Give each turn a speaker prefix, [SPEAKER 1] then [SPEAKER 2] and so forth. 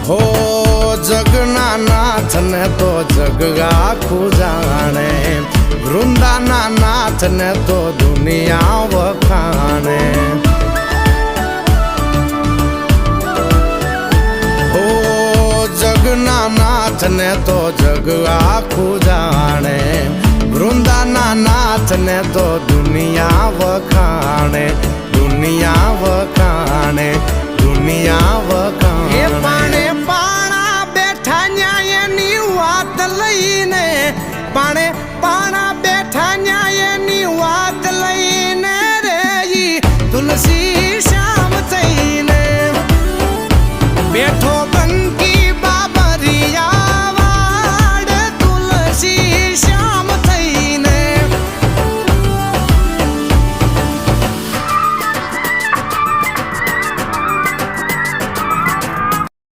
[SPEAKER 1] હો જગના નાથ ને તો જગ આખું જાણે, વૃંદાના નાથ ને તો દુનિયા વખાણે. હો જગના નાથ ને તો જગ આખું જાણે, વૃંદાના નાથ ને તો દુનિયા વખાણે, દુનિયા વખાણે, દુનિયા વખાણે. પાણે પાણા બેઠા ન્યાયની વાત લઈને, પાણે પાણા બેઠા ન્યાયની વાત લઈને રે તુલસી શ્યામ થઈને બેઠો